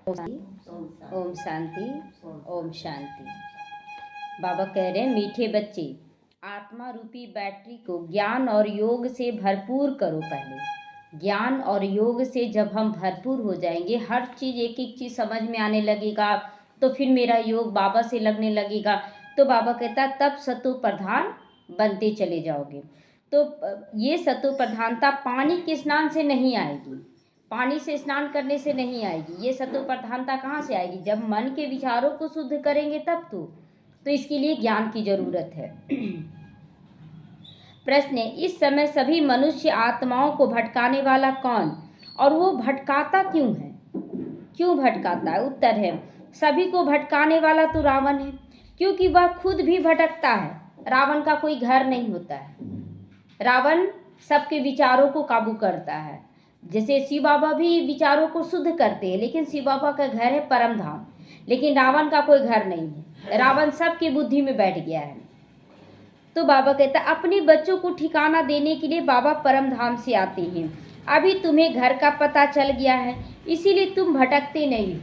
ओम शांति, ओम शांति, ओम शांति। बाबा कह रहे हैं, मीठे बच्चे, आत्मा रूपी बैटरी को ज्ञान और योग से भरपूर करो। पहले ज्ञान और योग से जब हम भरपूर हो जाएंगे, हर चीज़ एक एक चीज़ समझ में आने लगेगा, तो फिर मेरा योग बाबा से लगने लगेगा। तो बाबा कहता है तब सत्व प्रधान बनते चले जाओगे। तो ये सत्व प्रधानता पानी के स्नान से नहीं आएगी, पानी से स्नान करने से नहीं आएगी। ये सत्व प्रधानता कहाँ से आएगी? जब मन के विचारों को शुद्ध करेंगे तब तो इसके लिए ज्ञान की जरूरत है। प्रश्न है, इस समय सभी मनुष्य आत्माओं को भटकाने वाला कौन, और वो भटकाता क्यों है? क्यों भटकाता है? उत्तर है, सभी को भटकाने वाला तो रावण है, क्योंकि वह खुद भी भटकता है। रावण का कोई घर नहीं होता है, रावण सबके विचारों को काबू करता है। जैसे शिव बाबा भी विचारों को शुद्ध करते हैं, लेकिन शिव बाबा का घर है परम धाम, लेकिन रावण का कोई घर नहीं है। रावण सबकी बुद्धि में बैठ गया है। तो बाबा कहता है अपने बच्चों को ठिकाना देने के लिए बाबा परम धाम से आते हैं। अभी तुम्हें घर का पता चल गया है, इसीलिए तुम भटकते नहीं।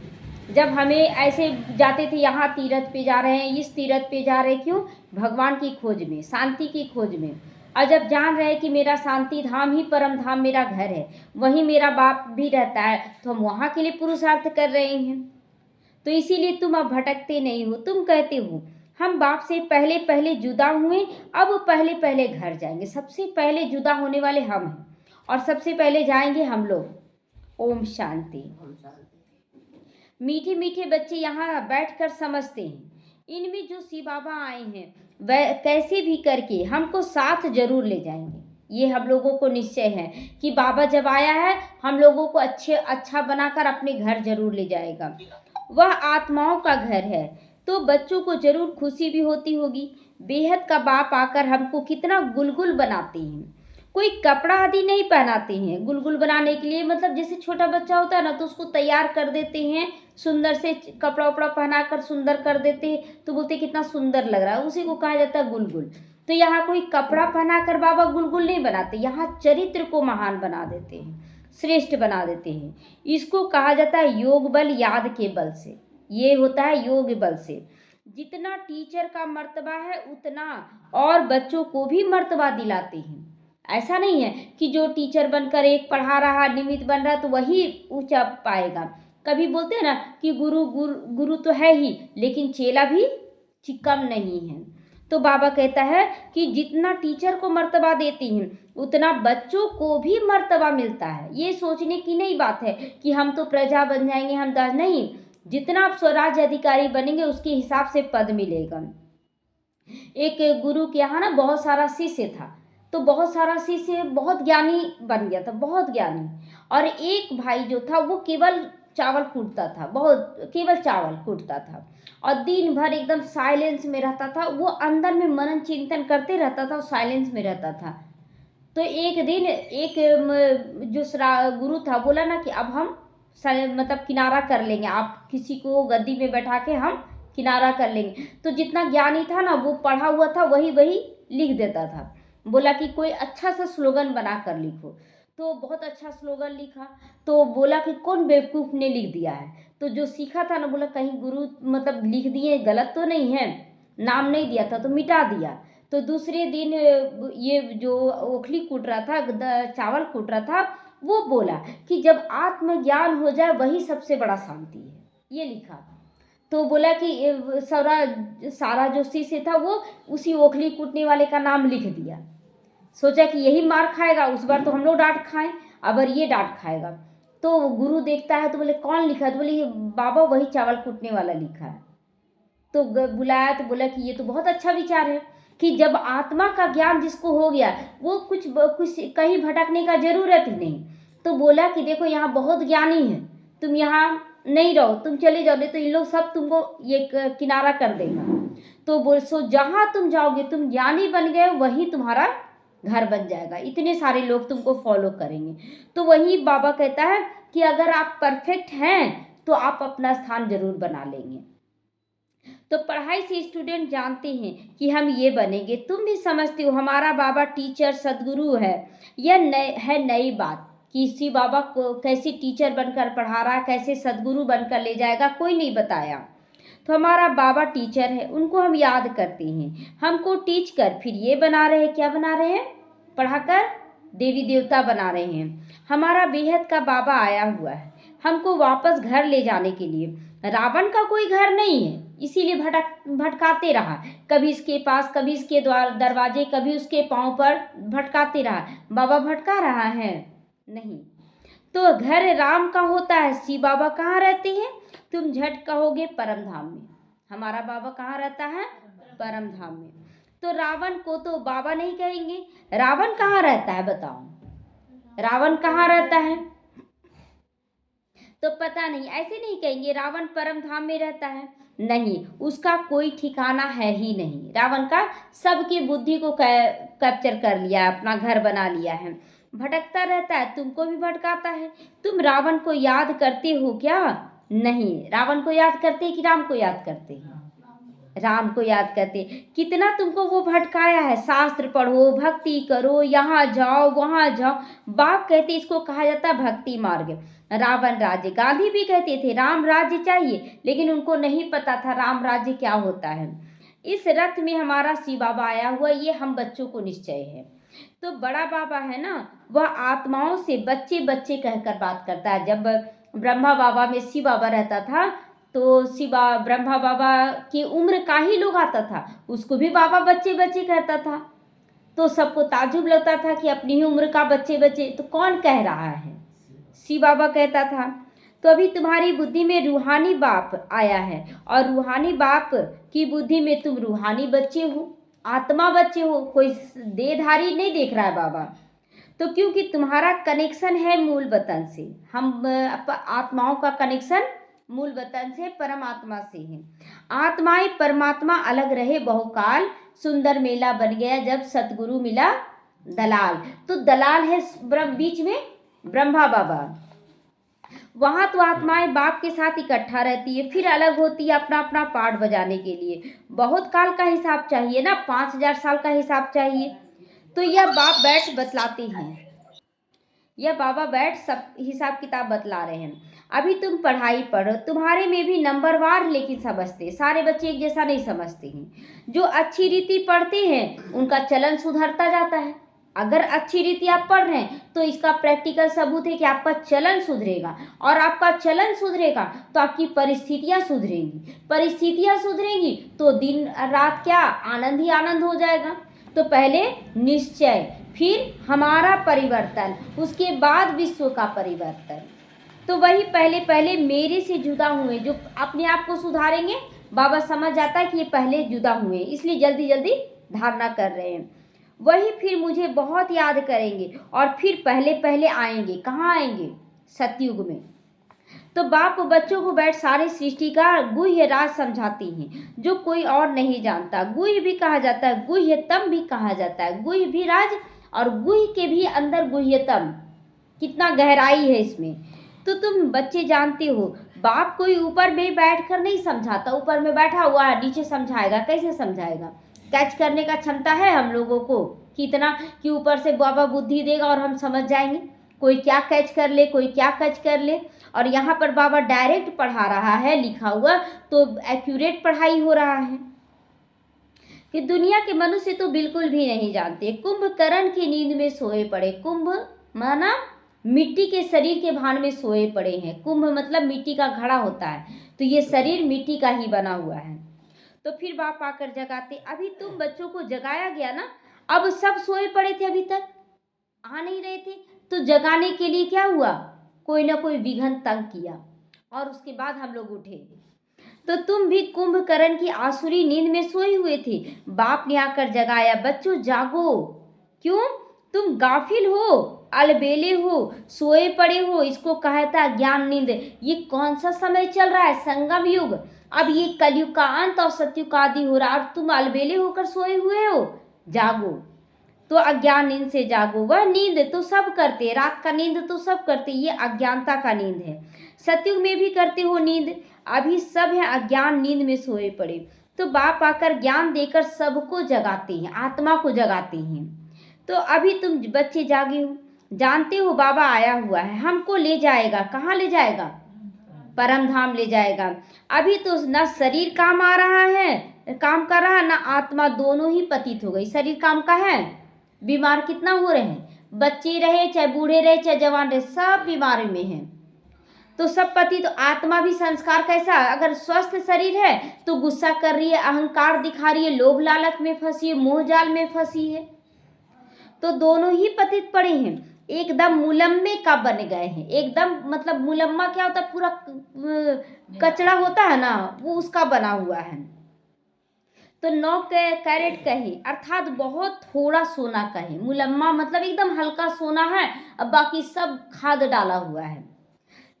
जब हमें ऐसे जाते थे, यहाँ तीर्थ पे जा रहे हैं, इस तीर्थ पे जा रहे हैं, क्यों? भगवान की खोज में, शांति की खोज में। और जब जान रहे कि मेरा शांति धाम ही परम धाम मेरा घर है, वहीं मेरा बाप भी रहता है, तो हम वहाँ के लिए पुरुषार्थ कर रहे हैं। तो इसीलिए तुम अब भटकते नहीं हो। तुम कहते हो हम बाप से पहले पहले जुदा हुए, अब पहले पहले घर जाएंगे। सबसे पहले जुदा होने वाले हम हैं, और सबसे पहले जाएंगे हम लोग। ओम शांति। मीठे मीठे बच्चे यहाँ बैठकर समझते हैं, इनमें जो शिव बाबा आए हैं वह कैसे भी करके हमको साथ जरूर ले जाएंगे। ये हम लोगों को निश्चय है कि बाबा जब आया है, हम लोगों को अच्छा बनाकर अपने घर जरूर ले जाएगा। वह आत्माओं का घर है, तो बच्चों को जरूर खुशी भी होती होगी। बेहद का बाप आकर हमको कितना गुलगुल बनाते हैं। कोई कपड़ा आदि नहीं पहनाते हैं गुलगुल बनाने के लिए। मतलब जैसे छोटा बच्चा होता है ना, तो उसको तैयार कर देते हैं, सुंदर से कपड़ा उपड़ा पहना कर सुंदर कर देते हैं, तो बोलते कितना सुंदर लग रहा है, उसी को कहा जाता है गुलगुल। तो यहाँ कोई कपड़ा पहना कर बाबा गुलगुल नहीं बनाते, यहाँ चरित्र को महान बना देते हैं, श्रेष्ठ बना देते हैं। इसको कहा जाता है योग बल, याद के बल से। ये होता है योग बल से। जितना टीचर का मर्तबा है, उतना और बच्चों को भी मर्तबा दिलाते हैं। ऐसा नहीं है कि जो टीचर बनकर एक पढ़ा रहा, निमित्त बन रहा, तो वही ऊंचा पाएगा। कभी बोलते हैं ना कि गुरु गुरु गुरु तो है ही, लेकिन चेला भी कम नहीं है। तो बाबा कहता है कि जितना टीचर को मर्तबा देते हैं, उतना बच्चों को भी मर्तबा मिलता है। ये सोचने की नहीं बात है कि हम तो प्रजा बन जाएंगे, हम दास नहीं। जितना आप स्वराज्य अधिकारी बनेंगे, उसके हिसाब से पद मिलेगा। एक गुरु के यहाँ ना बहुत सारा शिष्य था, तो बहुत सारा शिष्य बहुत ज्ञानी बन गया था, बहुत ज्ञानी। और एक भाई जो था वो केवल चावल कूटता था, बहुत केवल चावल कूटता था, और दिन भर एकदम साइलेंस में रहता था। वो अंदर में मनन चिंतन करते रहता था, साइलेंस में रहता था। तो एक दिन एक जो गुरु था बोला ना कि अब हम मतलब किनारा कर लेंगे, आप किसी को गद्दी में बैठा के हम किनारा कर लेंगे। तो जितना ज्ञानी था ना, वो पढ़ा हुआ था, वही वही लिख देता था। बोला कि कोई अच्छा सा स्लोगन बना कर लिखो। तो बहुत अच्छा स्लोगन लिखा। तो बोला कि कौन बेवकूफ़ ने लिख दिया है? तो जो सीखा था ना, बोला कहीं गुरु मतलब लिख दिए, गलत तो नहीं है, नाम नहीं दिया था तो मिटा दिया। तो दूसरे दिन ये जो ओखली कूट रहा था, चावल कूट रहा था, वो बोला कि जब आत्मज्ञान हो जाए वही सबसे बड़ा शांति है, ये लिखा। तो बोला कि सारा जो शिष्य था वो उसी ओखली कूटने वाले का नाम लिख दिया। सोचा कि यही मार खाएगा, उस बार तो हम लोग डांट खाएं, अब ये डांट खाएगा। तो गुरु देखता है तो बोले कौन लिखा है? तो बोले ये बाबा वही चावल कूटने वाला लिखा है। तो बुलाया तो बोला कि ये तो बहुत अच्छा विचार है कि जब आत्मा का ज्ञान जिसको हो गया, वो कुछ कहीं भटकने का जरूरत ही नहीं। तो बोला कि देखो यहाँ बहुत ज्ञानी है, तुम यहाँ नहीं रहो, तुम चले जाओ, नहीं तो इन लोग सब तुमको ये किनारा कर देगा। तो बोल सो जहाँ तुम जाओगे, तुम ज्ञानी बन गए, वही तुम्हारा घर बन जाएगा, इतने सारे लोग तुमको फॉलो करेंगे। तो वही बाबा कहता है कि अगर आप परफेक्ट हैं तो आप अपना स्थान जरूर बना लेंगे। तो पढ़ाई से स्टूडेंट जानते हैं कि हम ये बनेंगे। तुम भी समझते हो हमारा बाबा टीचर सदगुरु है, यह है नई बात। कि शिव बाबा को कैसे टीचर बनकर पढ़ा रहा है, कैसे सद्गुरु बनकर ले जाएगा, कोई नहीं बताया। तो हमारा बाबा टीचर है, उनको हम याद करते हैं। हमको टीच कर फिर ये बना रहे हैं, क्या बना रहे हैं, पढ़ाकर देवी देवता बना रहे हैं। हमारा बेहद का बाबा आया हुआ है हमको वापस घर ले जाने के लिए। रावण का कोई घर नहीं है, इसीलिए भटकाते रहा, कभी इसके पास, कभी इसके द्वार दरवाजे, कभी उसके पाँव पर भटकाते रहा। बाबा भटका रहा है नहीं। तो घर राम का होता है, शिव बाबा कहाँ रहते हैं, तुम झट कहोगे परम धाम में। हमारा बाबा कहाँ रहता है, परम धाम में। तो रावण को तो बाबा नहीं कहेंगे। रावण कहाँ रहता है बताओ, रावण कहाँ रहता है, तो पता नहीं, ऐसे नहीं कहेंगे रावण परम धाम में रहता है, नहीं, उसका कोई ठिकाना है ही नहीं। रावण का सबकी बुद्धि को कैप्चर कर लिया है, अपना घर बना लिया है, भटकता रहता है, तुमको भी भटकाता है। तुम रावण को याद करते हो क्या, नहीं। रावण को याद करते हैं कि राम को याद करते हैं, राम को याद करते। कितना तुमको वो भटकाया है, शास्त्र पढ़ो, भक्ति करो, यहाँ जाओ वहाँ जाओ। बाप कहते इसको कहा जाता है भक्ति मार्ग। रावण राज्य, गांधी भी कहते थे राम राज्य चाहिए, लेकिन उनको नहीं पता था राम राज्य क्या होता है। इस रथ में हमारा शिव बाबा आया हुआ, ये हम बच्चों को निश्चय है। तो बड़ा बाबा है ना, वह आत्माओं से बच्चे बच्चे कहकर बात करता है। जब ब्रह्मा बाबा में शिव बाबा रहता था, तो ब्रह्मा बाबा की उम्र का ही लोग आता था, उसको भी बाबा बच्चे बच्चे कहता था। तो सबको ताजुब लगता था कि अपनी ही उम्र का बच्चे बच्चे, तो कौन कह रहा है, शिव बाबा कहता था। तो अभी तुम्हारी बुद्धि में रूहानी बाप आया है, और रूहानी बाप की बुद्धि में तुम रूहानी बच्चे हो, आत्मा बच्चे हो, कोई देहधारी नहीं देख रहा है बाबा। तो क्योंकि तुम्हारा कनेक्शन है मूल वतन से, हम आत्माओं का कनेक्शन मूल वतन से, परमात्मा से है। आत्माएं परमात्मा अलग रहे बहुकाल, सुंदर मेला बन गया जब सतगुरु मिला दलाल। तो दलाल है बीच में ब्रह्मा बाबा, वहाँ तो आत्माएं बाप के साथ इकट्ठा रहती है, फिर अलग होती है अपना अपना पार्ट बजाने के लिए। बहुत काल का हिसाब चाहिए ना, 5000 साल का हिसाब चाहिए। तो यह बाप बैठ बतलाते हैं, यह बाबा बैठ सब हिसाब किताब बतला रहे हैं। अभी तुम पढ़ाई पढ़ो, तुम्हारे में भी नंबरवार लेकिन समझते, सारे बच्चे एक जैसा नहीं समझते हैं। जो अच्छी रीति पढ़ते हैं उनका चलन सुधरता जाता है। अगर अच्छी रीति आप पढ़ रहे हैं तो इसका प्रैक्टिकल सबूत है कि आपका चलन सुधरेगा, और आपका चलन सुधरेगा तो आपकी परिस्थितियां सुधरेंगी, परिस्थितियां सुधरेंगी तो दिन रात क्या आनंद ही आनंद हो जाएगा। तो पहले निश्चय, फिर हमारा परिवर्तन, उसके बाद विश्व का परिवर्तन। तो वही पहले पहले मेरे से जुदा हुए, जो अपने आप को सुधारेंगे, बाबा समझ जाता है कि ये पहले जुदा हुए, इसलिए जल्दी जल्दी धारणा कर रहे हैं। वही फिर मुझे बहुत याद करेंगे और फिर पहले पहले आएंगे। कहाँ आएंगे, सतयुग में। तो बाप बच्चों को बैठ सारे सृष्टि का गुह्य राज समझाती हैं, जो कोई और नहीं जानता। गुह्य भी कहा जाता है, गुह्यतम भी कहा जाता है, गुह्य भी राज और गुह्य के भी अंदर गुह्यतम, कितना गहराई है इसमें। तो तुम बच्चे जानते हो, बाप कोई ऊपर में बैठ कर नहीं समझाता, ऊपर में बैठा हुआ है नीचे समझाएगा, कैसे समझाएगा। कैच करने का क्षमता है हम लोगों को कितना, कि ऊपर से बाबा बुद्धि देगा और हम समझ जाएंगे, कोई क्या कैच कर ले, कोई क्या कैच कर ले। और यहाँ पर बाबा डायरेक्ट पढ़ा रहा है लिखा हुआ, तो एक्यूरेट पढ़ाई हो रहा है कि दुनिया के मनुष्य तो बिल्कुल भी नहीं जानते। कुंभकर्ण की नींद में सोए पड़े, कुंभ माना मिट्टी के शरीर के भान में सोए पड़े हैं। कुंभ मतलब मिट्टी का घड़ा होता है, तो ये शरीर मिट्टी का ही बना हुआ है। तो फिर बाप आकर जगाते। अभी तुम बच्चों को जगाया गया ना, अब सब सोए पड़े थे, अभी तक आ नहीं रहे थे, तो जगाने के लिए क्या हुआ, कोई ना कोई विघन तंग किया, और उसके बाद हम लोग उठे। तो तुम भी कुंभकर्ण की आसुरी नींद में सोए हुए थे, बाप ने आकर जगाया, बच्चों जागो। क्यों, तुम गाफिल हो, अलबेले हो, सोए पड़े हो, इसको कहता ज्ञान नींद। ये कौन सा समय चल रहा है, संगम युग। अब ये कलयुग का अंत और सतयुग का आदि हो रहा है, और तुम अलबेले होकर सोए हुए हो, जागो। तो अज्ञान नींद से जागो। वह नींद तो सब करते, रात का नींद तो सब करते, ये अज्ञानता का नींद है। सतयुग में भी करते हो नींद, अभी सब है अज्ञान नींद में सोए पड़े। तो बाप आकर ज्ञान देकर सबको जगाते हैं, आत्मा को जगाते हैं। तो अभी तुम बच्चे जागे हो, जानते हो बाबा आया हुआ है, हमको ले जाएगा। कहाँ ले जाएगा? परम धाम ले जाएगा। अभी तो ना शरीर काम आ रहा है, काम कर रहा है, ना आत्मा, दोनों ही पतित हो गई। शरीर काम का है, बीमार कितना हो रहे हैं, बच्चे रहे चाहे बूढ़े रहे चाहे जवान रहे, सब बीमारी में हैं। तो सब पति, तो आत्मा भी संस्कार कैसा, अगर स्वस्थ शरीर है तो गुस्सा कर रही है, अहंकार दिखा रही है, लोभ लालच में फंसी है, मोह जाल में फंसी है। तो दोनों ही पतित पड़े हैं, एकदम मुलम्मे का बन गए हैं। एकदम मतलब मुलम्मा क्या होता है, पूरा कचड़ा होता है ना, वो उसका बना हुआ है। तो 9 कैरेट कहे अर्थात बहुत थोड़ा सोना कहे। मुलम्मा मतलब एकदम हल्का सोना है, अब बाकी सब खाद डाला हुआ है।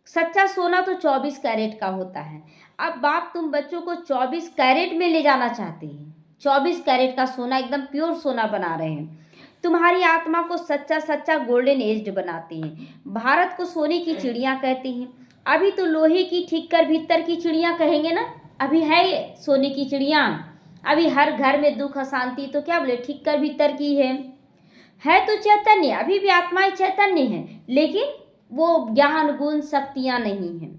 सच्चा सोना तो 24 कैरेट का होता है। अब बाप तुम बच्चों को 24 कैरेट में ले जाना चाहते हैं, 24 कैरेट का सोना, एकदम प्योर सोना बना रहे हैं। तुम्हारी आत्मा को सच्चा सच्चा गोल्डन एज्ड बनाते हैं। भारत को सोने की चिड़िया कहते हैं। अभी तो लोहे की ठीक कर भीतर की चिड़िया कहेंगे ना, अभी है ये सोने की चिड़िया। अभी हर घर में दुख अशांति, तो क्या बोले, ठीक कर भीतर की है तो चैतन्य, अभी भी आत्माएं चैतन्य है, लेकिन वो ज्ञान गुण शक्तियां नहीं हैं।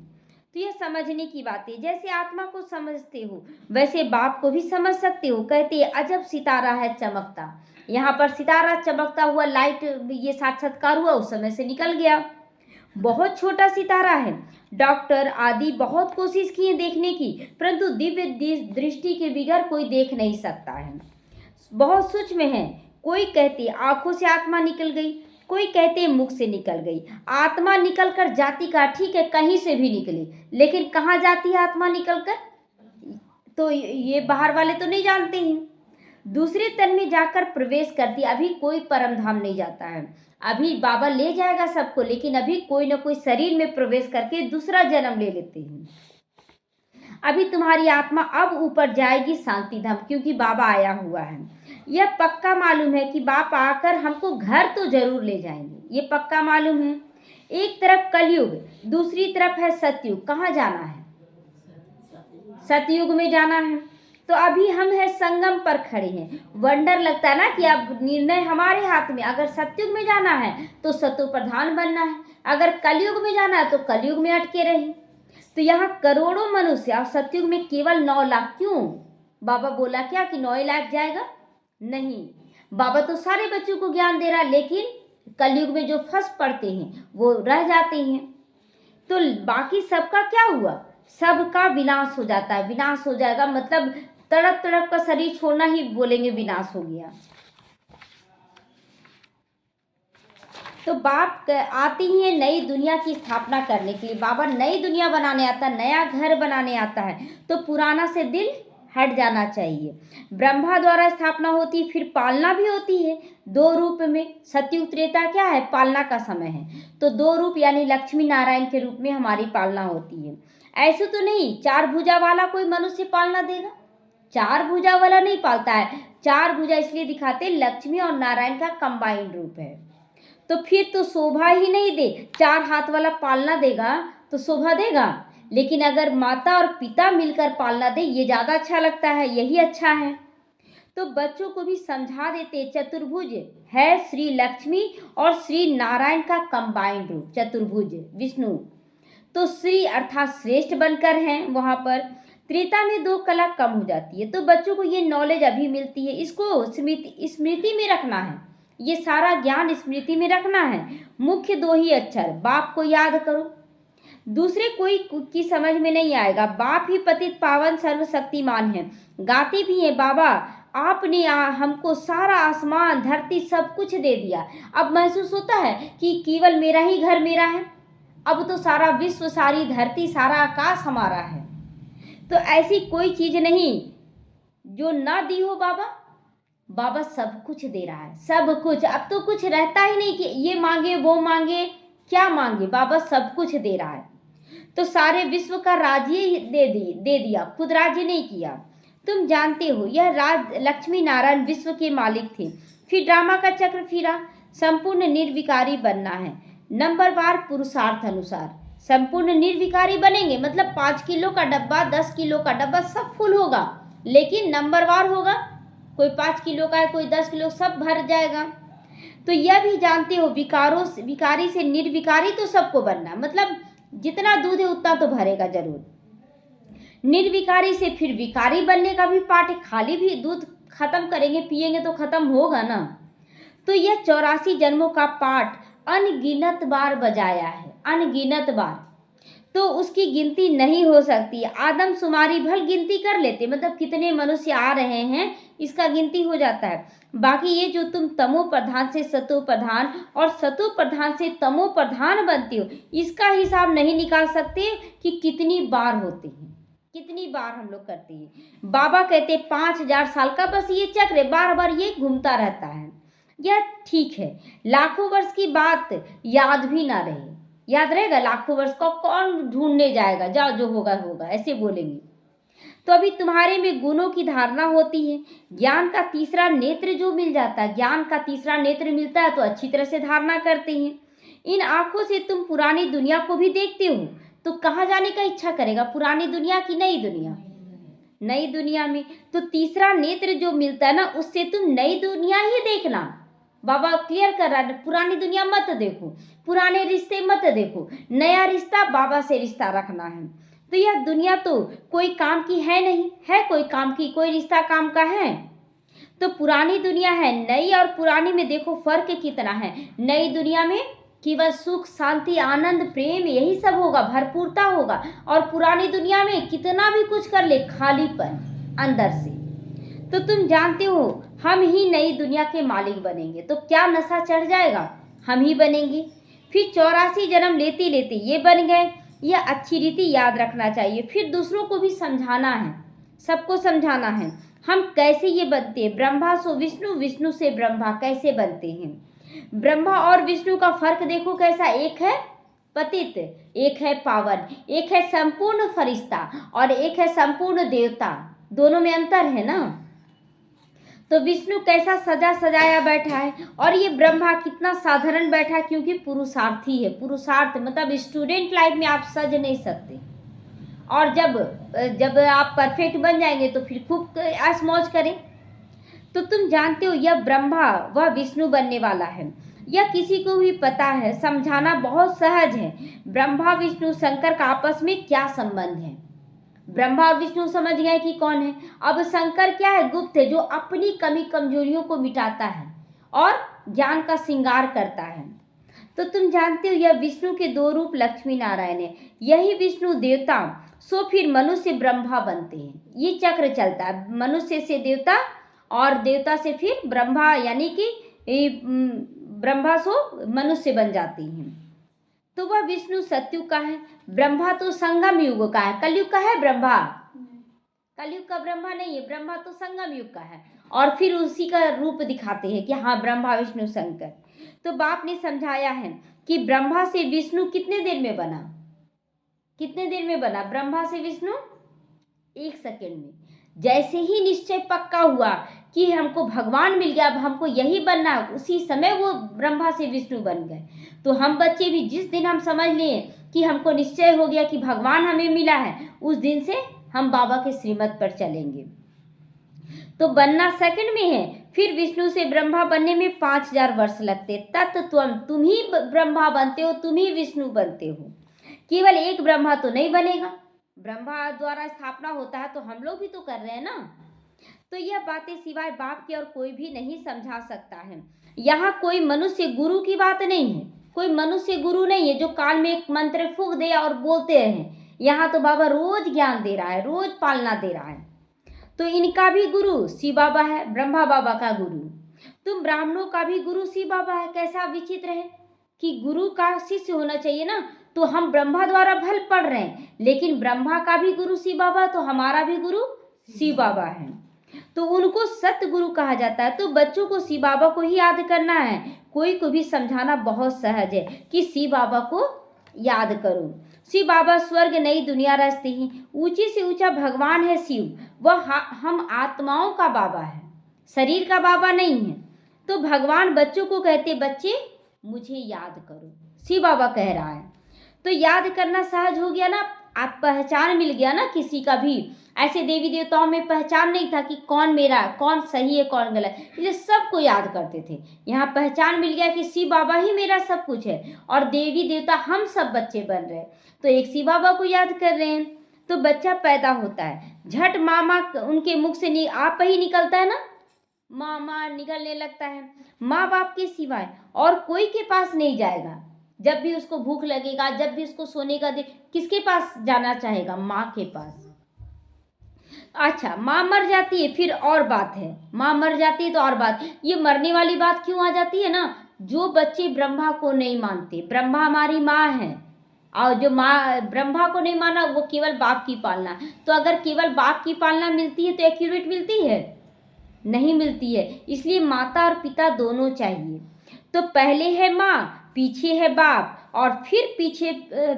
तो ये समझने की बात है। जैसे आत्मा को समझते हो वैसे बाप को भी समझ सकते हो। कहते हैं अजब सितारा है चमकता। यहाँ पर सितारा चमकता हुआ, लाइट, ये साक्षात्कार हुआ, उस समय से निकल गया। बहुत छोटा सितारा है। डॉक्टर आदि बहुत कोशिश किए देखने की, परंतु दिव्य दृष्टि के बगैर कोई देख नहीं सकता है। बहुत सूक्ष्म है। कोई कहते आंखों से आत्मा निकल गई, कोई कहते मुख से निकल गई। आत्मा निकल कर जाती का, ठीक है, कहीं से भी निकली, लेकिन कहाँ जाती है आत्मा निकल कर, तो ये बाहर वाले तो नहीं जानते हैं। दूसरे तन में जाकर प्रवेश करती। अभी कोई परम धाम नहीं जाता है, अभी बाबा ले जाएगा सबको, लेकिन अभी कोई ना कोई शरीर में प्रवेश करके दूसरा जन्म ले लेते हैं। अभी तुम्हारी आत्मा अब ऊपर जाएगी शांति धाम, क्योंकि बाबा आया हुआ है। यह पक्का मालूम है कि बाप आकर हमको घर तो जरूर ले जाएंगे, ये पक्का मालूम है। एक तरफ कलयुग, दूसरी तरफ है सतयुग। कहाँ जाना है? सतयुग में जाना है। तो अभी हम है संगम पर खड़े हैं। वंडर लगता है ना कि अब निर्णय हमारे हाथ में। अगर सतयुग में जाना है तो सतो प्रधान बनना है, अगर कलयुग में जाना है तो कलयुग में अटके रहे। तो यहाँ करोड़ों मनुष्य, और सतयुग में केवल 9 लाख। क्यों? बाबा बोला क्या कि 9 लाख जाएगा? नहीं, बाबा तो सारे बच्चों को ज्ञान दे रहा, लेकिन कलयुग में जो फंस पड़ते हैं वो रह जाते हैं। तो बाकी सबका क्या हुआ? सबका विनाश हो जाता है। विनाश हो जाएगा मतलब तड़प तड़प का शरीर छोड़ना ही बोलेंगे विनाश हो गया। तो बाप आती ही है नई दुनिया की स्थापना करने के लिए। बाबा नई दुनिया बनाने आता है, नया घर बनाने आता है। तो पुराना से दिल हट जाना चाहिए। ब्रह्मा द्वारा स्थापना होती, फिर पालना भी होती है 2 रूप में। सतयुग त्रेता क्या है? पालना का समय है। तो 2 रूप यानी लक्ष्मी नारायण के रूप में हमारी पालना होती है। ऐसे तो नहीं 4 भुजा वाला कोई मनुष्य पालना देगा, 4 भुजा वाला नहीं पालता है। 4 भुजा इसलिए दिखाते लक्ष्मी और नारायण का कंबाइंड रूप है। तो फिर तो शोभा ही नहीं दे। 4 हाथ वाला पालना देगा तो शोभा देगा, लेकिन अगर माता और पिता मिलकर पालना दे, ये ज़्यादा अच्छा लगता है, यही अच्छा है। तो बच्चों को भी समझा देते चतुर्भुज है श्री लक्ष्मी और श्री नारायण का कंबाइंड रूप, चतुर्भुज विष्णु। तो श्री अर्थात श्रेष्ठ बनकर हैं वहाँ पर। त्रेता में 2 कला कम हो जाती है। तो बच्चों को ये नॉलेज अभी मिलती है, इसको स्मृति में रखना है, ये सारा ज्ञान स्मृति में रखना है। मुख्य 2 ही अक्षर, बाप को याद करो, दूसरे कोई की समझ में नहीं आएगा। बाप ही पतित पावन सर्वशक्तिमान है। गाते भी हैं बाबा आपने हमको सारा आसमान धरती सब कुछ दे दिया। अब महसूस होता है कि केवल मेरा ही घर मेरा है, अब तो सारा विश्व, सारी धरती, सारा आकाश हमारा है। तो ऐसी कोई चीज नहीं जो ना दी हो बाबा। बाबा सब कुछ दे रहा है, सब कुछ। अब तो कुछ रहता ही नहीं कि ये मांगे वो मांगे, क्या मांगे, बाबा सब कुछ दे रहा है। तो सारे विश्व का राज्य दे दिया, खुद राज्य नहीं किया। तुम जानते हो यह राज लक्ष्मी नारायण विश्व के मालिक थे। फिर ड्रामा का चक्र फिरा, संपूर्ण निर्विकारी बनना है। नंबरवार पुरुषार्थ अनुसार संपूर्ण निर्विकारी बनेंगे, मतलब 5 किलो का डब्बा, 10 किलो का डब्बा सब फुल होगा, लेकिन नंबरवार होगा। कोई 5 किलो का है, कोई 10 किलो, सब भर जाएगा। तो यह भी जानते हो विकारी से निर्विकारी तो सबको बनना, मतलब जितना दूध है उतना तो भरेगा जरूर। निर्विकारी से फिर विकारी बनने का भी पाठ है, खाली भी दूध खत्म करेंगे पिएंगे तो खत्म होगा ना। तो यह 84 जन्मों का पाठ अनगिनत बार बजाया है, अनगिनत बार, तो उसकी गिनती नहीं हो सकती। आदमशुमारी भल गिनती कर लेते, मतलब कितने मनुष्य आ रहे हैं इसका गिनती हो जाता है। बाकी ये जो तुम तमो प्रधान से सतो प्रधान और सतो प्रधान से तमो प्रधान बनते हो, इसका हिसाब नहीं निकाल सकते कि कितनी बार होते हैं, कितनी बार हम लोग करते हैं। बाबा कहते 5000 साल का बस ये चक्र बार बार ये घूमता रहता है। यह ठीक है, लाखों वर्ष की बात याद भी ना रहे, याद रहेगा लाखों वर्ष का कौन ढूंढने जाएगा, जाओ जो होगा होगा ऐसे बोलेंगे। तो अभी तुम्हारे में गुणों की धारणा होती है, ज्ञान का तीसरा नेत्र जो मिल जाता है, ज्ञान का तीसरा नेत्र मिलता है तो अच्छी तरह से धारणा करते हैं। इन आंखों से तुम पुरानी दुनिया को भी देखते हो, तो कहाँ जाने का इच्छा करेगा, पुरानी दुनिया की नई दुनिया? नई दुनिया में। तो तीसरा नेत्र जो मिलता है ना, उससे तुम नई दुनिया ही देखना। बाबा क्लियर कर रहा है, पुरानी दुनिया मत देखो, पुराने रिश्ते मत देखो, नया रिश्ता बाबा से रिश्ता रखना है। तो यह दुनिया तो कोई काम की है नहीं, है कोई काम की, कोई रिश्ता काम का है? तो पुरानी दुनिया है, नई और पुरानी में देखो फर्क कितना है। नई दुनिया में केवल सुख शांति आनंद प्रेम यही सब होगा, भरपूरता होगा, और पुरानी दुनिया में कितना भी कुछ कर ले खालीपन अंदर से। तो तुम जानते हो हम ही नई दुनिया के मालिक बनेंगे, तो क्या नशा चढ़ जाएगा, हम ही बनेंगे। फिर 84 जन्म लेते लेते ये बन गए, यह अच्छी रीति याद रखना चाहिए। फिर दूसरों को भी समझाना है, सबको समझाना है हम कैसे ये बनते हैं। ब्रह्मा सो विष्णु, विष्णु से ब्रह्मा कैसे बनते हैं। ब्रह्मा और विष्णु का फर्क देखो कैसा, एक है पतित, एक है पावन, एक है संपूर्ण फरिश्ता और एक है संपूर्ण देवता, दोनों में अंतर है ना। तो विष्णु कैसा सजा सजाया बैठा है और ये ब्रह्मा कितना साधारण बैठा है, क्योंकि पुरुषार्थी है। पुरुषार्थ मतलब स्टूडेंट लाइफ में आप सज नहीं सकते, और जब आप परफेक्ट बन जाएंगे तो फिर खूब ऐश मौज करें। तो तुम जानते हो यह ब्रह्मा वह विष्णु बनने वाला है, यह किसी को भी पता है, समझाना बहुत सहज है। ब्रह्मा विष्णु शंकर का आपस में क्या संबंध है, ब्रह्मा और विष्णु समझ गए कि कौन है। अब शंकर क्या है, गुप्त है, जो अपनी कमी कमजोरियों को मिटाता है और ज्ञान का श्रृंगार करता है। तो तुम जानते हो यह विष्णु के दो रूप लक्ष्मी नारायण है, यही विष्णु देवता सो फिर मनुष्य ब्रह्मा बनते हैं। ये चक्र चलता है, मनुष्य से देवता और देवता से फिर ब्रह्मा, यानी कि ब्रह्मा सो मनुष्य बन जाती हैं। तो वह विष्णु सतयुग का है, ब्रह्मा तो संगम युग का है, कलयुग का है ब्रह्मा, कलयुग का ब्रह्मा नहीं है, ब्रह्मा तो संगम युग का है। और फिर उसी का रूप दिखाते हैं कि हाँ ब्रह्मा विष्णु शंकर। तो बाप ने समझाया है कि ब्रह्मा से विष्णु कितने देर में बना, कितने देर में बना ब्रह्मा से विष्णु? 1 सेकेंड में। जैसे ही निश्चय पक्का हुआ कि हमको भगवान मिल गया, अब हमको यही बनना है, उसी समय वो ब्रह्मा से विष्णु बन गए। तो हम बच्चे भी जिस दिन हम समझ लें कि हमको निश्चय हो गया कि भगवान हमें मिला है, उस दिन से हम बाबा के श्रीमत पर चलेंगे। तो बनना सेकंड में है, फिर विष्णु से ब्रह्मा बनने में 5000 वर्ष लगते, तत् तुम ही ब्रह्मा बनते हो, तुम ही विष्णु बनते हो। केवल एक ब्रह्मा तो नहीं बनेगा, ब्रह्मा द्वारा स्थापना होता है तो हम लोग भी तो कर रहे हैं ना। तो यह बातें सिवाय बाप के और कोई भी नहीं समझा सकता है। यहाँ कोई मनुष्य गुरु की बात नहीं है, कोई मनुष्य गुरु नहीं है जो कान में एक मंत्र फूंक दे और बोलते रहे। यहाँ तो बाबा रोज ज्ञान दे रहा है, रोज पालना दे रहा है। तो इनका भी गुरु शिव बाबा है, ब्रह्मा बाबा का गुरु। तुम ब्राह्मणों का भी गुरु शिव बाबा है। कैसा विचित्र है कि गुरु का शिष्य होना चाहिए ना। तो हम ब्रह्मा द्वारा भल पढ़ रहे हैं, लेकिन ब्रह्मा का भी गुरु शिव बाबा, तो हमारा भी गुरु शिव बाबा है, तो उनको सत्य गुरु कहा जाता है। तो बच्चों को शिव बाबा को ही याद करना है। कोई को भी समझाना बहुत सहज है कि शिव बाबा को याद करो। शिव बाबा स्वर्ग नई दुनिया रचते हैं। ऊंचे से ऊंचा भगवान है शिव, वह हम आत्माओं का बाबा है, शरीर का बाबा नहीं है। तो भगवान बच्चों को कहते, बच्चे मुझे याद करो, शिव बाबा कह रहा है। तो याद करना सहज हो गया ना। आप पहचान मिल गया ना किसी का भी, ऐसे देवी देवताओं में पहचान नहीं था कि कौन मेरा, कौन सही है कौन गलत, इसलिए सबको याद करते थे। यहाँ पहचान मिल गया कि शिव बाबा ही मेरा सब कुछ है और देवी देवता हम सब बच्चे बन रहे हैं, तो एक शिव बाबा को याद कर रहे हैं। तो बच्चा पैदा होता है, झट मामा उनके मुख से आप ही निकलता है ना, मामा निकलने लगता है। माँ बाप के सिवाय और कोई के पास नहीं जाएगा। जब भी उसको भूख लगेगा, जब भी उसको सोने का दे, किसके पास जाना चाहेगा? माँ के पास। अच्छा, माँ मर जाती है फिर और बात है, माँ मर जाती है तो और बात, ये मरने वाली बात क्यों आ जाती है ना, जो बच्चे ब्रह्मा को नहीं मानते, ब्रह्मा हमारी माँ है, और जो माँ ब्रह्मा को नहीं माना वो केवल बाप की पालना, तो अगर केवल बाप की पालना मिलती है तो एक्यूरेट मिलती है? नहीं मिलती है। इसलिए माता और पिता दोनों चाहिए। तो पहले है माँ, पीछे है बाप, और फिर पीछे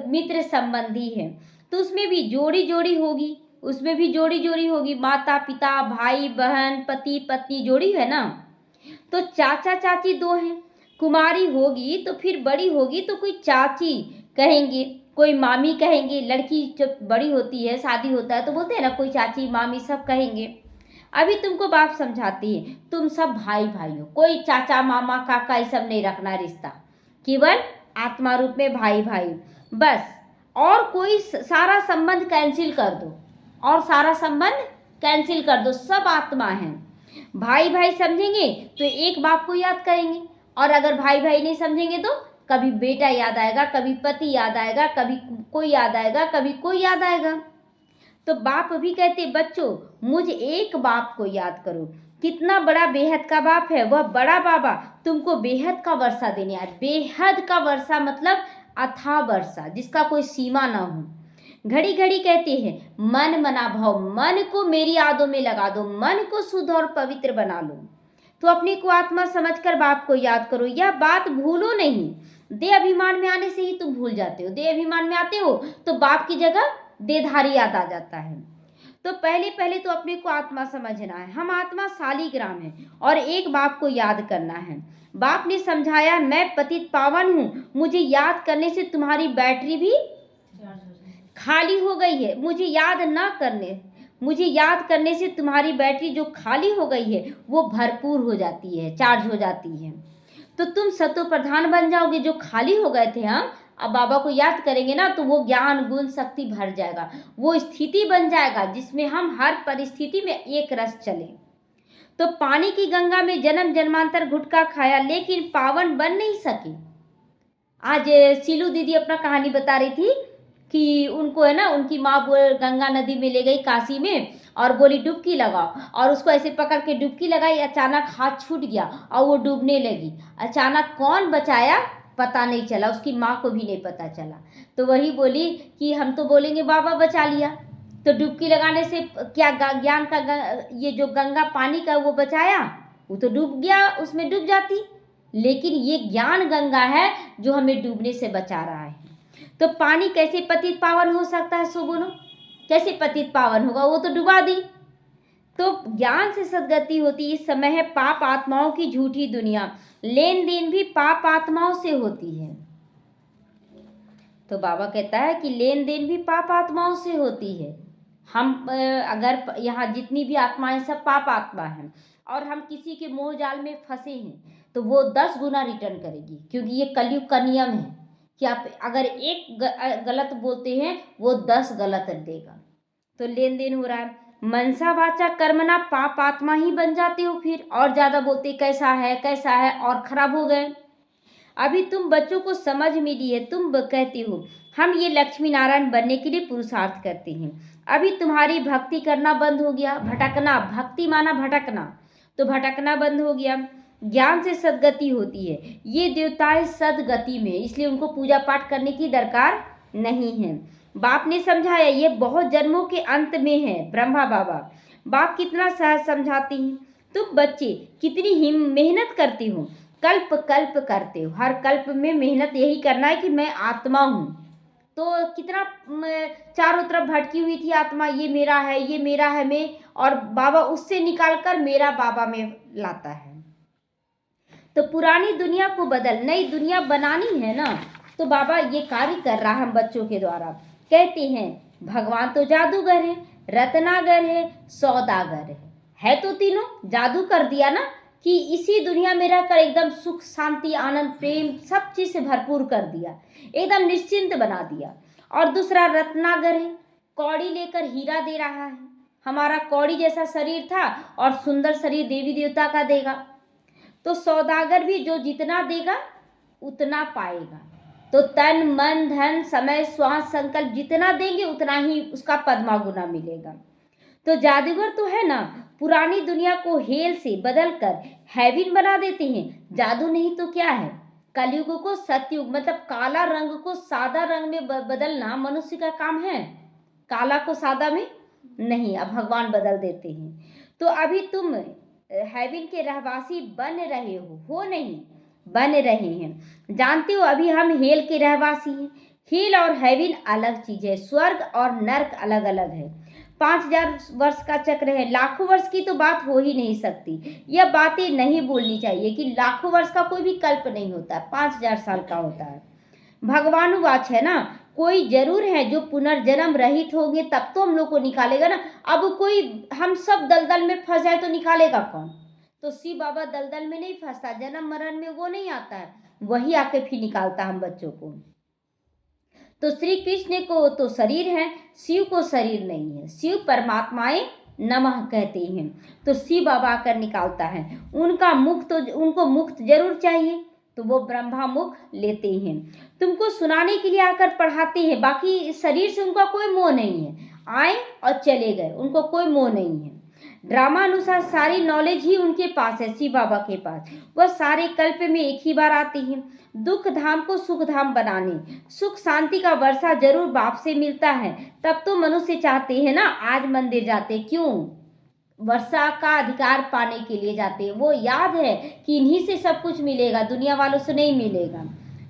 मित्र संबंधी है, तो उसमें भी जोड़ी जोड़ी होगी, उसमें भी जोड़ी जोड़ी होगी, माता पिता भाई बहन पति पत्नी जोड़ी है ना। तो चाचा चाची दो हैं, कुमारी होगी तो फिर बड़ी होगी तो कोई चाची कहेंगे, कोई मामी कहेंगे, लड़की जब बड़ी होती है शादी होता है तो बोलते हैं ना कोई चाची मामी सब कहेंगे। अभी तुमको बाप समझाती है, तुम सब भाई भाई हो, कोई चाचा मामा काका ये सब नहीं रखना रिश्ता, केवल आत्मा रूप में भाई भाई बस। और कोई सारा संबंध कैंसिल कर दो, और सारा संबंध कैंसिल कर दो, सब आत्मा है। भाई भाई समझेंगे तो एक बाप को याद करेंगे, और अगर भाई भाई नहीं समझेंगे तो कभी बेटा याद आएगा, कभी पति याद आएगा, कभी कोई याद आएगा, कभी कोई याद आएगा। तो बाप भी कहते बच्चों मुझ एक बाप को याद करो, कितना बड़ा बेहद का बाप है, वह बड़ा बाबा तुमको बेहद का वर्षा देने आए। बेहद का वर्षा मतलब अथाह वर्षा, जिसका कोई सीमा ना हो। घड़ी घड़ी कहते हैं मन मना भाव, मन को मेरी यादों में लगा दो, मन को शुद्ध और पवित्र बना लो। तो अपने को आत्मा समझकर बाप को याद करो, यह बात भूलो नहीं। देह अभिमान में आने से ही तुम भूल जाते हो, देह अभिमान में आते हो तो बाप की जगह देहधारी याद आ जाता है। तो पहले पहले तो अपने को आत्मा समझना है, हम आत्मा शालीग्राम है और एक बाप को याद करना है। बाप ने समझाया मैं पतित पावन हूँ, मुझे याद करने से तुम्हारी बैटरी भी खाली हो गई है, मुझे याद करने से तुम्हारी बैटरी जो खाली हो गई है वो भरपूर हो जाती है, चार्ज हो जाती है। तो तुम सतो प्रधान बन जाओगे, जो खाली हो गए थे हम अब बाबा को याद करेंगे ना तो वो ज्ञान गुण शक्ति भर जाएगा, वो स्थिति बन जाएगा जिसमें हम हर परिस्थिति में एक रस चले। तो पानी की गंगा में जन्म जन्मांतर घुटका खाया लेकिन पावन बन नहीं सके। आज सीलू दीदी अपना कहानी बता रही थी कि उनको है ना उनकी माँ गंगा नदी में ले गई काशी में और बोली डुबकी लगाओ, और उसको ऐसे पकड़ के डुबकी लगाई, अचानक हाथ छूट गया और वो डूबने लगी। अचानक कौन बचाया पता नहीं चला, उसकी माँ को भी नहीं पता चला। तो वही बोली कि हम तो बोलेंगे बाबा बचा लिया, तो डुबकी लगाने से क्या ज्ञान का ये जो गंगा पानी का वो बचाया, वो तो डूब गया, उसमें डूब जाती। लेकिन ये ज्ञान गंगा है जो हमें डूबने से बचा रहा है। तो पानी कैसे पतित पावन हो सकता है, सो बोलो कैसे पतित पावन होगा, वो तो डुबा दी। तो ज्ञान से सदगति होती। इस समय है पाप आत्माओं की झूठी दुनिया, लेन देन भी पाप आत्माओं से होती है। तो बाबा कहता है कि लेन देन भी पाप आत्माओं से होती है। हम अगर यहाँ जितनी भी आत्माएं सब पाप आत्मा हैं और हम किसी के मोह जाल में फंसे हैं तो वो 10 गुना रिटर्न करेगी, क्योंकि ये कलयुग का नियम है कि आप अगर एक गलत बोलते हैं वो 10 गलत देगा। तो लेन देन हो रहा है। मनसा वाचा कर्मना पाप आत्मा ही बन जाते हो फिर, और ज़्यादा बोलते कैसा है और खराब हो गए। अभी तुम बच्चों को समझ मिली है, तुम कहते हो हम ये लक्ष्मी नारायण बनने के लिए पुरुषार्थ करते हैं। अभी तुम्हारी भक्ति करना बंद हो गया, भटकना, भक्ति माना भटकना, तो भटकना बंद हो गया। ज्ञान से सदगति होती है। ये देवताएं सदगति में, इसलिए उनको पूजा पाठ करने की दरकार नहीं है। बाप ने समझाया ये बहुत जन्मों के अंत में है। ब्रह्मा बाबा बाप कितना सहज समझाते हैं। तुम बच्चे कितनी मेहनत करते हो, कल्प कल्प करते हो, हर कल्प में मेहनत यही करना है कि मैं आत्मा हूँ। तो कितना चारों तरफ भटकी हुई थी आत्मा, ये मेरा है ये मेरा है मैं, और बाबा उससे निकाल कर मेरा बाबा में लाता है। तो पुरानी दुनिया को बदल नई दुनिया बनानी है ना, तो बाबा ये कार्य कर रहा है हम बच्चों के द्वारा। कहते हैं भगवान तो जादूगर है, रत्नागर है, सौदागर है तो तीनों। जादू कर दिया ना कि इसी दुनिया में रहकर एकदम सुख शांति आनंद प्रेम सब चीज़ से भरपूर कर दिया, एकदम निश्चिंत बना दिया। और दूसरा रत्नागर है, कौड़ी लेकर हीरा दे रहा है। हमारा कौड़ी जैसा शरीर था और सुंदर शरीर देवी देवता का देगा। तो सौदागर भी जो जितना देगा उतना पाएगा। तो तन मन धन समय श्वास संकल्प जितना देंगे उतना ही उसका पद्मा गुना मिलेगा। तो जादूगर तो है ना, पुरानी दुनिया को हेल से बदल कर हेवन बना देते हैं। जादू नहीं तो क्या है, कलयुग को सतयुग मतलब काला रंग को सादा रंग में बदलना मनुष्य का काम है। काला को सादा में नहीं, अब भगवान बदल देते हैं। तो अभी तुम हेवन के रहवासी बन रहे हो नहीं, बन रहे हैं। जानते हो अभी हम हेल के रहवासी हैं। हेल और हेवन अलग चीज है, स्वर्ग और नर्क अलग अलग है। 5000 वर्ष का चक्र है, लाखों वर्ष की तो बात हो ही नहीं सकती। यह बातें नहीं बोलनी चाहिए कि लाखों वर्ष का कोई भी कल्प नहीं होता, 5000 साल का होता है। भगवानुवाच है ना, कोई जरूर है जो पुनर्जन्म रहित होंगे तब तो हम लोग को निकालेगा ना। अब कोई हम सब दलदल में फंस जाए तो निकालेगा कौन? तो शिव बाबा दलदल में नहीं फंसता, जन्म मरण में वो नहीं आता है, वही आके फिर निकालता हम बच्चों को। तो श्री कृष्ण को तो शरीर है, शिव को शरीर नहीं है। शिव परमात्माएं नमः कहते हैं, तो शिव बाबा आकर निकालता है। उनका मुख तो उनको मुक्त जरूर चाहिए, तो वो ब्रह्मा मुख लेते हैं। तुमको सुनाने के लिए आकर पढ़ाते हैं, बाकी शरीर से उनका कोई मोह नहीं है। आए और चले गए, उनको कोई मोह नहीं है। ड्रामा अनुसार सारी नॉलेज ही उनके पास है, शिव बाबा के पास। वह सारे कल्प में एक ही बार आती हैं, दुख धाम को सुख धाम बनाने। सुख शांति का वर्षा जरूर बाप से मिलता है, तब तो मनुष्य चाहते हैं ना आज मंदिर जाते। क्यों? वर्षा का अधिकार पाने के लिए जाते हैं। वो याद है कि इन्हीं से सब कुछ मिलेगा, दुनिया वालों से नहीं मिलेगा।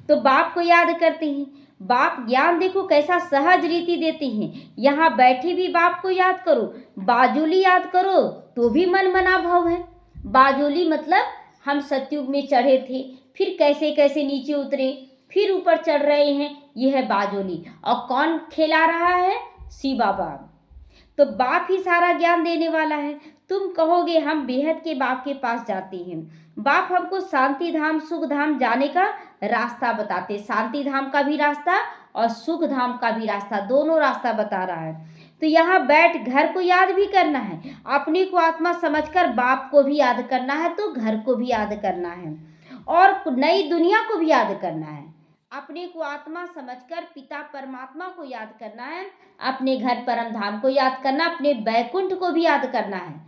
तो बाप को याद करते हैं। बाप ज्ञान देखो कैसा सहज रीति देते हैं। यहाँ बैठे भी बाप को याद करो, बाजुली याद करो तो भी मन मना भाव है। बाजुली मतलब हम सतयुग में चढ़े थे, फिर कैसे कैसे नीचे उतरे, फिर ऊपर चढ़ रहे हैं, यह है बाजुली। और कौन खिला रहा है? शिव बाबा। तो बाप ही सारा ज्ञान देने वाला है। तुम कहोगे हम बेहद के बाप के पास जाते हैं। बाप हमको शांति धाम सुख धाम जाने का रास्ता बताते, शांति धाम का भी रास्ता और सुख धाम का भी रास्ता, दोनों रास्ता बता रहा है। तो यहाँ बैठ घर को याद भी करना है, अपने को आत्मा समझकर बाप को भी याद करना है, तो घर को भी याद करना है और नई दुनिया को भी याद करना है। अपने को आत्मा समझकर पिता परमात्मा को याद करना है, अपने घर परम धाम को याद करना, अपने बैकुंठ को भी याद करना है।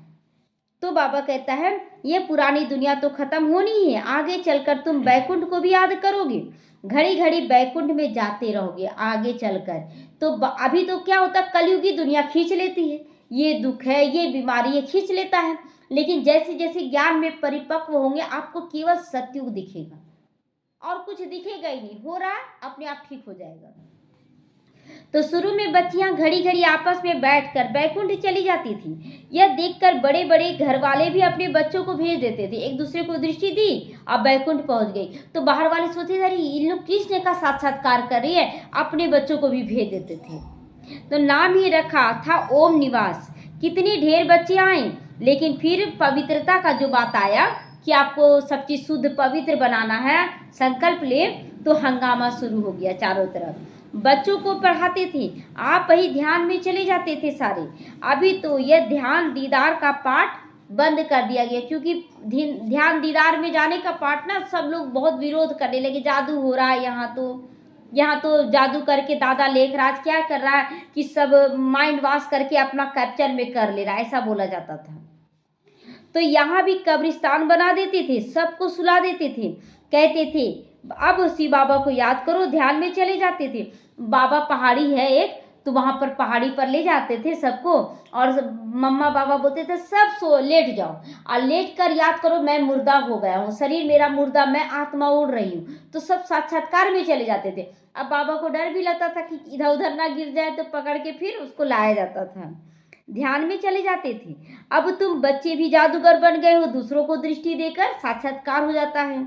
तो बाबा कहता है ये पुरानी दुनिया तो खत्म होनी ही है, आगे चलकर तुम बैकुंठ को भी याद करोगे, घड़ी घड़ी बैकुंठ में जाते रहोगे आगे चलकर। तो अभी तो क्या होता, कलयुगी दुनिया खींच लेती है, ये दुख है ये बीमारी ये खींच लेता है। लेकिन जैसे जैसे ज्ञान में परिपक्व होंगे आपको केवल सतयुग दिखेगा और कुछ दिखेगा ही नहीं, हो रहा है अपने आप ठीक हो जाएगा। तो शुरू में बच्चियां घड़ी घड़ी आपस में बैठकर बैकुंठ चली जाती थी। यह देखकर बड़े बड़े घर वाले भी अपने बच्चों को भेज देते थे, एक दूसरे को दृष्टि दी अब बैकुंठ पहुंच गई। तो बाहर वाले सोचते थे इन लोग कृष्ण का साक्षात्कार कर रही है, अपने बच्चों को भी भेज देते थे। तो नाम ही रखा था ओम निवास। कितनी ढेर बच्चे आए, लेकिन फिर पवित्रता का जो बात आया कि आपको सब चीज़ शुद्ध पवित्र बनाना है, संकल्प ले, तो हंगामा शुरू हो गया चारों तरफ। बच्चों को पढ़ाते थे, आप ही ध्यान में चले जाते थे सारे। अभी तो यह ध्यान दीदार का पाठ बंद कर दिया गया, क्योंकि ध्यान दीदार में जाने का पाठ ना सब लोग बहुत विरोध करने लगे, जादू हो रहा है यहाँ तो जादू करके दादा लेखराज क्या कर रहा है कि सब माइंड वॉश करके अपना कैप्चर में कर ले रहा है, ऐसा बोला जाता था। तो यहाँ भी कब्रिस्तान बना देते थे, सबको सुला देते थे, कहते थे अब शिव बाबा को याद करो, ध्यान में चले जाते थे। बाबा पहाड़ी है एक, तो वहाँ पर पहाड़ी पर ले जाते थे सबको और मम्मा बाबा बोलते थे सब सो लेट जाओ और लेट कर याद करो मैं मुर्दा हो गया हूँ, शरीर मेरा मुर्दा, मैं आत्मा उड़ रही हूँ। तो सब साक्षात्कार में चले जाते थे। अब बाबा को डर भी लगता था कि इधर उधर ना गिर जाए, तो पकड़ के फिर उसको लाया जाता था, ध्यान में चले जाते थे। अब तुम बच्चे भी जादूगर बन गए हो, दूसरों को दृष्टि देकर साक्षात्कार हो जाता है।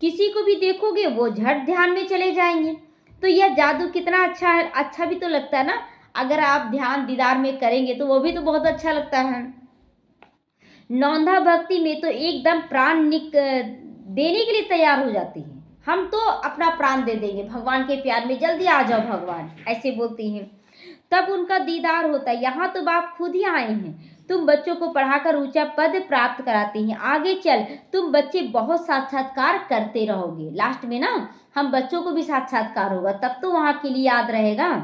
किसी को भी देखोगे वो झट ध्यान में चले जाएंगे। तो यह जादू कितना अच्छा है, अच्छा भी तो लगता है ना। अगर आप ध्यान दीदार में करेंगे तो वो भी तो बहुत अच्छा लगता है। नौंधा भक्ति में तो एकदम प्राण देने के लिए तैयार हो जाती है। हम तो अपना प्राण दे देंगे भगवान के प्यार में, जल्दी आ जाओ भगवान, ऐसे बोलती हैं। तब उनका दीदार होता है। यहाँ तो बाप खुद ही आए हैं। तुम बच्चों को पढ़ाकर ऊंचा पद प्राप्त कराते हैं, आगे चल तुम बच्चे बहुत साक्षात्कार करते रहोगे। लास्ट में ना हम बच्चों को भी साक्षात्कार होगा, तब तो वहाँ के लिए याद रहेगा।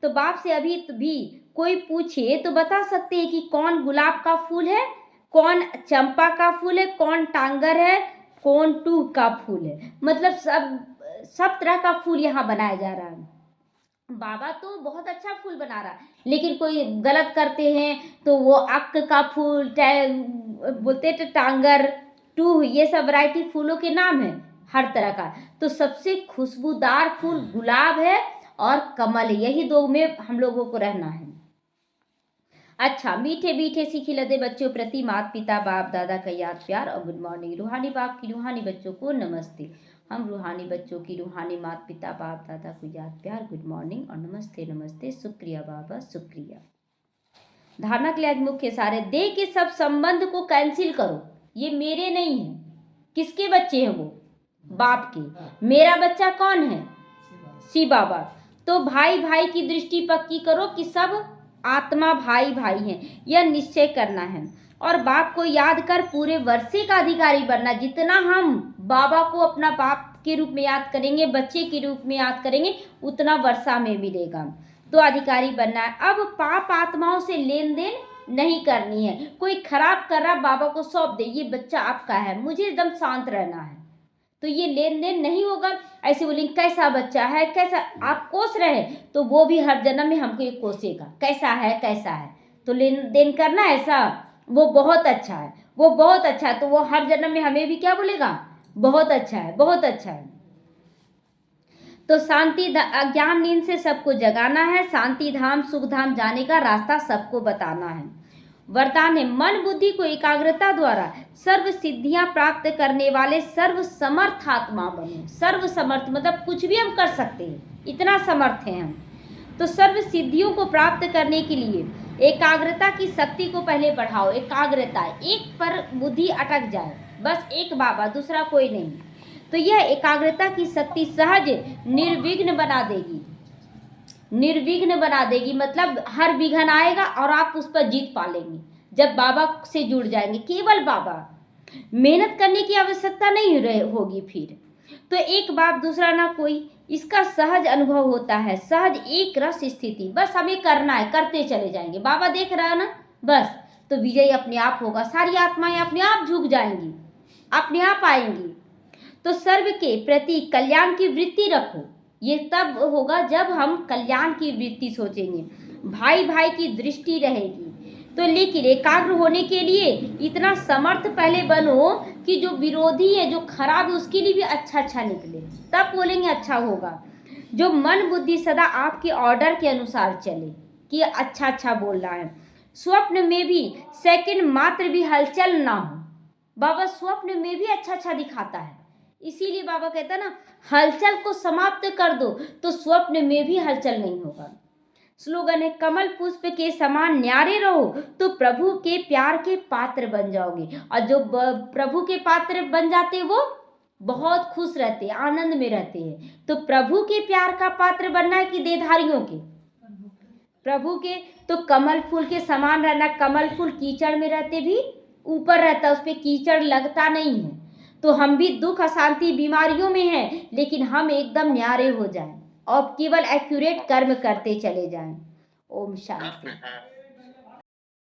तो बाप से अभी भी कोई पूछे तो बता सकते हैं कि कौन गुलाब का फूल है, कौन चंपा का फूल है, कौन टांगर है, कौन टूह का फूल है। मतलब सब तरह का फूल यहाँ बनाया जा रहा है। बाबा तो बहुत अच्छा फूल बना रहा है, लेकिन कोई गलत करते हैं तो वो अक का फूल बोलते हैं, टांगर, टूह, ये सब वैरायटी फूलों के नाम है हर तरह का। तो सबसे खुशबूदार फूल गुलाब है और कमल है, यही दो में हम लोगों को रहना है। अच्छा, मीठे मीठे सी खिलते बच्चों प्रति माता पिता बाप दादा का याद प्यार और गुड मॉर्निंग। रूहानी बाप की रूहानी बच्चों को नमस्ते। हम रूहानी बच्चों की रूहानी माता पिता बाप दादा को याद प्यार, गुड मॉर्निंग और नमस्ते नमस्ते, शुक्रिया बाबा शुक्रिया। धारणा के लिए आज मुख्य सारे दे के सब संबंध को कैंसिल करो। ये मेरे नहीं है, किसके बच्चे हैं वो? बाप के। मेरा बच्चा कौन है? शिव बाबा। तो भाई भाई की दृष्टि पक्की करो कि सब आत्मा भाई भाई हैं, यह निश्चय करना है। और बाप को याद कर पूरे वर्षे का अधिकारी बनना। जितना हम बाबा को अपना बाप के रूप में याद करेंगे, बच्चे के रूप में याद करेंगे, उतना वर्षा में मिलेगा। तो अधिकारी बनना है। अब पाप आत्माओं से लेन देन नहीं करनी है। कोई खराब कर रहा, बाबा को सौंप दे, ये बच्चा आपका है, मुझे एकदम शांत रहना है, तो ये लेन देन नहीं होगा। ऐसे बोलेंगे कैसा बच्चा है, कैसा, आप कोस रहे तो वो भी हर जन्म में हमको ये कोसेगा, कैसा है कैसा है। तो लेन देन करना ऐसा, वो बहुत अच्छा है, वो बहुत अच्छा है, तो वो हर जन्म में हमें भी क्या बोलेगा? बहुत अच्छा है, बहुत अच्छा है। तो शांति अज्ञान नींद से सबको जगाना है, शांति धाम सुख धाम जाने का रास्ता सबको बताना है। वरदान है, मन बुद्धि को एकाग्रता द्वारा सर्व सिद्धियां प्राप्त करने वाले सर्व समर्थ आत्मा बनो। सर्व समर्थ मतलब कुछ भी हम कर सकते हैं, इतना समर्थ हैं हम। तो सर्व सिद्धियों को प्राप्त करने के लिए एकाग्रता की शक्ति को पहले बढ़ाओ। एकाग्रता, एक पर बुद्धि अटक जाए, बस एक बाबा, दूसरा कोई नहीं। तो यह एकाग्रता की शक्ति सहज निर्विघ्न बना देगी। निर्विघ्न बना देगी मतलब हर विघ्न आएगा और आप उस पर जीत पा लेंगे जब बाबा से जुड़ जाएंगे। केवल बाबा, मेहनत करने की आवश्यकता नहीं होगी फिर। तो एक बाप दूसरा ना कोई, इसका सहज अनुभव होता है, सहज एक रस स्थिति। बस हमें करना है, करते चले जाएंगे, बाबा देख रहा है ना, बस। तो विजय अपने आप होगा, सारी आत्माएं अपने आप झुक जाएंगी, अपने आप आएंगी। तो सर्व के प्रति कल्याण की वृत्ति रखो। ये तब होगा जब हम कल्याण की वृत्ति सोचेंगे, भाई भाई की दृष्टि रहेगी। तो लेकिन एकाग्र होने के लिए इतना समर्थ पहले बनो कि जो विरोधी है, जो खराब है, उसके लिए भी अच्छा अच्छा निकले, तब बोलेंगे अच्छा होगा। जो मन बुद्धि सदा आपके ऑर्डर के अनुसार चले कि अच्छा अच्छा बोल रहा है। स्वप्न में भी सेकंड मात्र भी हलचल ना हो। बाबा स्वप्न में भी अच्छा अच्छा दिखाता है, इसीलिए बाबा कहता है ना, हलचल को समाप्त कर दो तो स्वप्न में भी हलचल नहीं होगा। स्लोगन है, कमल पुष्प के समान न्यारे रहो तो प्रभु के प्यार के पात्र बन जाओगे। और जो प्रभु के पात्र बन जाते वो बहुत खुश रहते हैं, आनंद में रहते हैं। तो प्रभु के प्यार का पात्र बनना है कि देहधारियों के? प्रभु के। तो कमल फूल के समान रहना। कमल फूल कीचड़ में रहते भी ऊपर रहता, उस पर कीचड़ लगता नहीं है। तो हम भी दुख अशांति बीमारियों में हैं, लेकिन हम एकदम न्यारे हो जाएं और केवल एक्यूरेट कर्म करते चले जाएं। ओम शांति।